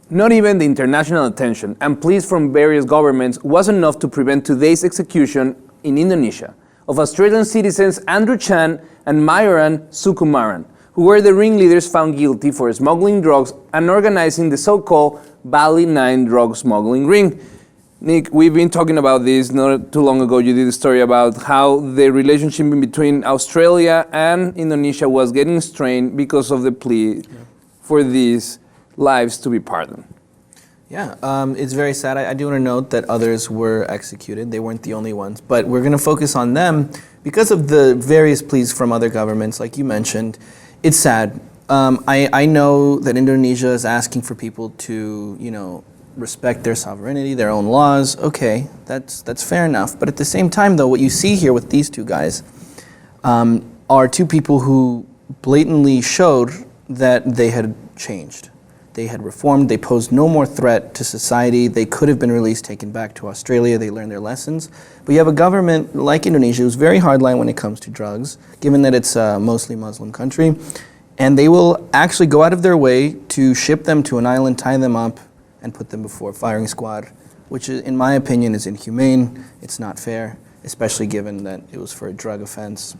Not even the international attention and pleas from various governments was enough to prevent today's execution in Indonesia of Australian citizens Andrew Chan and Myuran Sukumaran, who were the ringleaders found guilty for smuggling drugs and organizing the so-called Bali Nine drug smuggling ring. Nick, we've been talking about this not too long ago. You did a story about how the relationship between Australia and Indonesia was getting strained because of the plea for these lives to be pardoned. Yeah, it's very sad. I do want to note that others were executed. They weren't the only ones, but we're going to focus on them because of the various pleas from other governments, like you mentioned. It's sad. I know that Indonesia is asking for people to, respect their sovereignty, their own laws. Okay, that's fair enough. But at the same time, though, what you see here with these two guys are two people who blatantly showed that they had changed. They had reformed. They posed no more threat to society. They could have been released, taken back to Australia. They learned their lessons. But you have a government like Indonesia who's very hardline when it comes to drugs, given that it's a mostly Muslim country. And they will actually go out of their way to ship them to an island, tie them up, and put them before a firing squad, which in my opinion is inhumane. It's not fair, especially given that it was for a drug offense.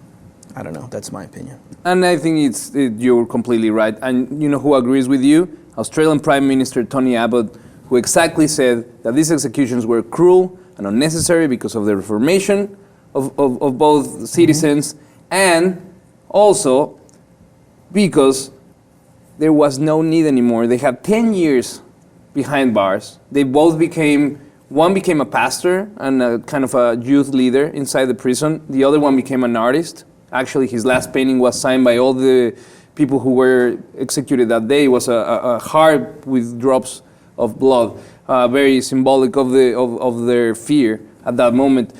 I don't know, that's my opinion. And I think you're completely right. And you know who agrees with you? Australian Prime Minister Tony Abbott, who exactly said that these executions were cruel and unnecessary because of the Reformation of both citizens, and also because there was no need anymore. They had 10 years behind bars. They both one became a pastor and a kind of a youth leader inside the prison. The other one became an artist. Actually, his last painting was signed by all the people who were executed that day. It was a heart with drops of blood, very symbolic of their fear at that moment.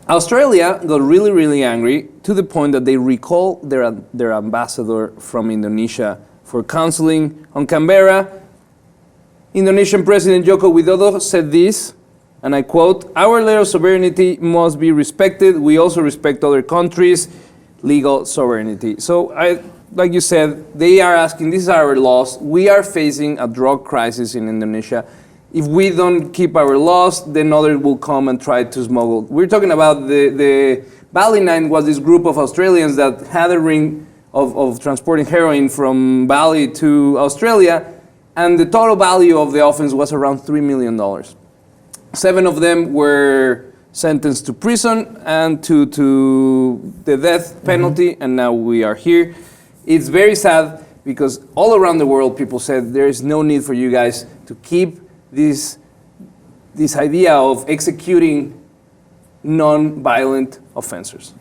Australia got really, really angry to the point that they recalled their ambassador from Indonesia for counseling on Canberra. Indonesian President Joko Widodo said this, and I quote, "Our level of sovereignty must be respected. We also respect other countries' legal sovereignty." So, like you said, they are asking, these are our laws. We are facing a drug crisis in Indonesia. If we don't keep our laws, then others will come and try to smuggle. We're talking about the Bali Nine was this group of Australians that had a ring of transporting heroin from Bali to Australia, and the total value of the offense was around $3 million. 7 of them were sentenced to prison and to the death penalty, and now we are here. It's very sad because all around the world people said there is no need for you guys to keep this idea of executing non-violent offenders.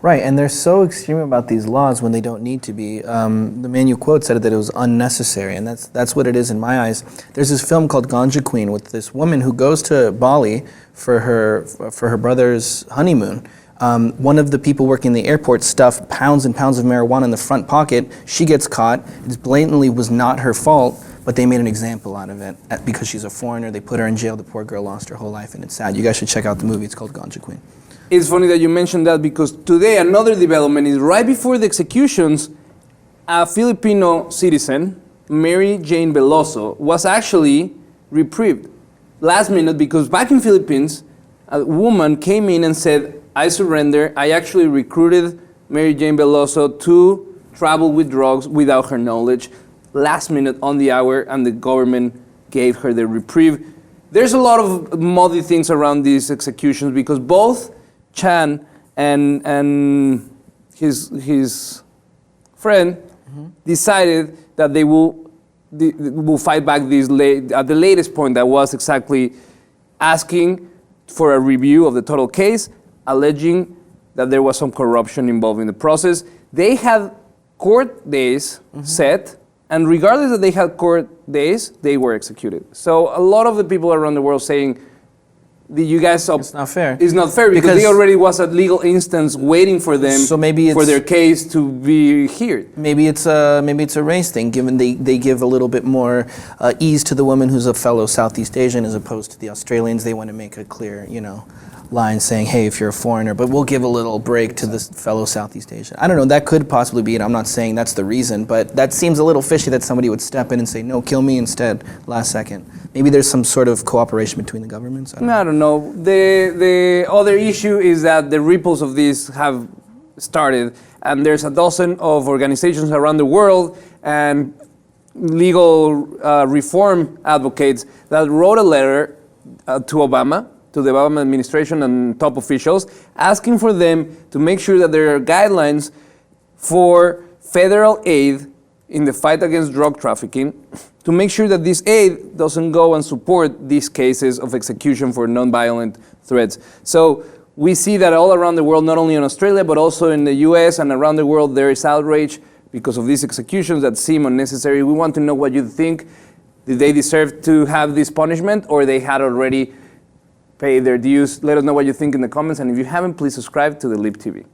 Right, and they're so extreme about these laws when they don't need to be. The man you quote said that it was unnecessary, and that's what it is in my eyes. There's this film called Ganja Queen with this woman who goes to Bali for her brother's honeymoon. One of the people working in the airport stuffed pounds and pounds of marijuana in the front pocket. She gets caught. It blatantly was not her fault, but they made an example out of it because she's a foreigner. They put her in jail. The poor girl lost her whole life, and it's sad. You guys should check out the movie. It's called Ganja Queen. It's funny that you mentioned that because today another development is right before the executions, a Filipino citizen, Mary Jane Veloso, was actually reprieved last minute because back in Philippines, a woman came in and said, "I surrender. I actually recruited Mary Jane Veloso to travel with drugs without her knowledge." Last minute on the hour, and the government gave her the reprieve. There's a lot of muddy things around these executions because both Chan and his friend decided that they will fight back at the latest point that was exactly asking for a review of the total case, alleging that there was some corruption involved in the process. They had court days set, and regardless that they had court days, they were executed. So a lot of the people around the world saying, you guys, it's not fair. It's not fair because there already was a legal instance waiting for them, so maybe for their case to be heard. Maybe it's a race thing, given they give a little bit more ease to the woman who's a fellow Southeast Asian as opposed to the Australians. They want to make a clear, line saying, hey, if you're a foreigner, but we'll give a little break to this fellow Southeast Asian. I don't know, that could possibly be it. I'm not saying that's the reason, but that seems a little fishy that somebody would step in and say, no, kill me instead, last second. Maybe there's some sort of cooperation between the governments. I don't know. The other issue is that the ripples of this have started, and there's a dozen of organizations around the world and legal reform advocates that wrote a letter to Obama, to the Obama administration and top officials, asking for them to make sure that there are guidelines for federal aid in the fight against drug trafficking, to make sure that this aid doesn't go and support these cases of execution for nonviolent threats. So we see that all around the world, not only in Australia, but also in the US and around the world, there is outrage because of these executions that seem unnecessary. We want to know what you think. Did they deserve to have this punishment, or they had already paid their dues? Let us know what you think in the comments, and if you haven't, please subscribe to the Lip TV.